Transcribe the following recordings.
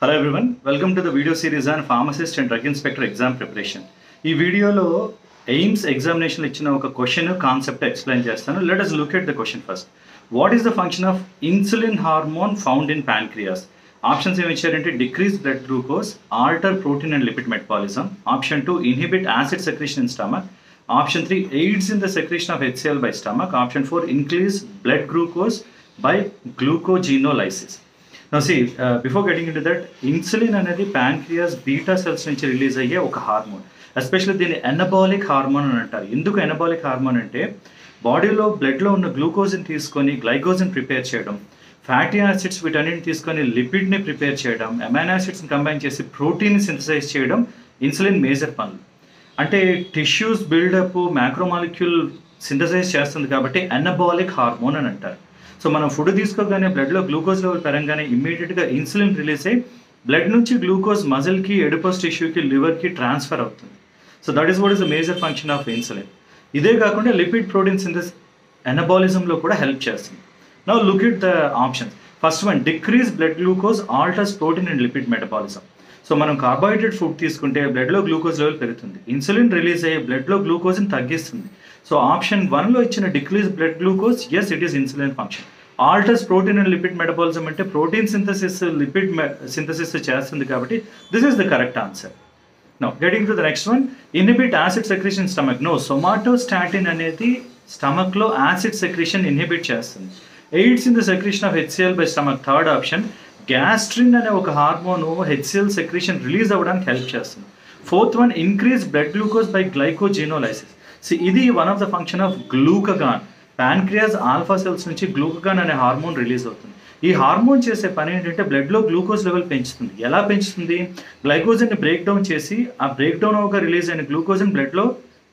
Hello everyone, welcome to the video series on pharmacist and drug inspector exam preparation. ఈ వీడియోలో AIIMS examination ఇచ్చిన ఒక question concept explain చేస్తాను. Let us look at the question first. What is the function of insulin hormone found in pancreas? Options ఏమి ఇచ్చారంటే decrease blood glucose, alter protein and lipid metabolism. Option 2 inhibit acid secretion in stomach. Option 3 aids in the secretion of HCl by stomach. Option 4 increase blood glucose by glucogenolysis. Now see, before getting into that, insulin అనేది pancreas beta cells నుంచి release అయ్యే ఒక hormone. Especially దీన్ని anabolic hormone అని అంటారు. ఎందుకు anabolic hormone అంటే బాడీలో బ్లడ్లో ఉన్న గ్లూకోజ్ని తీసుకొని గ్లైకోజ్ని ప్రిపేర్ చేయడం, ఫ్యాటీ యాసిడ్స్ వీటన్నిటిని తీసుకొని లిపిడ్ని ప్రిపేర్ చేయడం, అమైనో యాసిడ్స్ని కంబైన్ చేసి ప్రోటీన్ సింథసైజ్ చేయడం ఇన్సులిన్ మేజర్ పనులు. అంటే టిష్యూస్ బిల్డప్ మ్యాక్రోమాలిక్యూల్ సింథసైజ్ చేస్తుంది కాబట్టి ఎనబాలిక్ హార్మోన్ అని అంటారు. సో మనం ఫుడ్ తీసుకోగానే బ్లడ్లో గ్లూకోజ్ లెవెల్ పెరగగానే ఇమ్మీడియట్గా ఇన్సులిన్ రిలీజ్ అయ్యి బ్లడ్ నుంచి గ్లూకోజ్ మజిల్కి, ఎడిపోస్ టిష్యూకి, లివర్కి ట్రాన్స్ఫర్ అవుతుంది. So that is what is the major function of insulin. ఇదే కాకుండా లిపిడ్ ప్రోటీన్ సింథసిస్ ఎనబాలిజంలో కూడా హెల్ప్ చేస్తుంది. Now look it the options. First one, decrease blood glucose altars protein and lipid metabolism. So మనం carbohydrate food తీసుకుంటే బ్లడ్లో glucose level పెరుగుతుంది. Insulin release అయ్యే బ్లడ్లో గ్లూకోజ్ని తగ్గిస్తుంది. సో ఆప్షన్ 1లో ఇచ్చిన decrease blood glucose, yes it is insulin function. Alters protein and lipid metabolism అంటే protein synthesis, lipid synthesis చేస్తుంది కాబట్టి this is the correct answer. No getting to the next one, inhibit acid secretion stomach. No, somatostatin అనేది స్టమక్లో acid secretion inhibit చేస్తుంది. Aids in the secretion of HCl by stomach. Third option, gastrin అనే ఒక hormone HCl secretion release అవ్వడానికి help చేస్తుంది. Fourth one, increase blood glucose by glycogenolysis. So ఇది one of the function of glucagon. Pancreas alpha cells నుంచి glucagon అనే hormone release అవుతుంది. ఈ hormone చేసే పని ఏంటంటే బ్లడ్లో గ్లూకోజ్ లెవెల్ పెంచుతుంది. ఎలా పెంచుతుంది? గ్లైకోజన్ని బ్రేక్ డౌన్ చేసి ఆ బ్రేక్ డౌన్ అవ్వగా రిలీజ్ అయిన గ్లూకోజ్ని బ్లడ్లో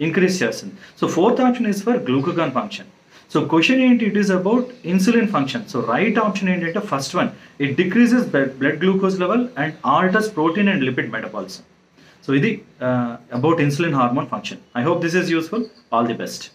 ఇంక్రీజ్ చేస్తుంది. So fourth option is for glucagon function. So question ఏంటి? It is about insulin function. So right option ఏంటంటే first one, it decreases blood glucose level and alters protein and lipid metabolism. So ఇది about insulin hormone function. I hope this is useful. All the best.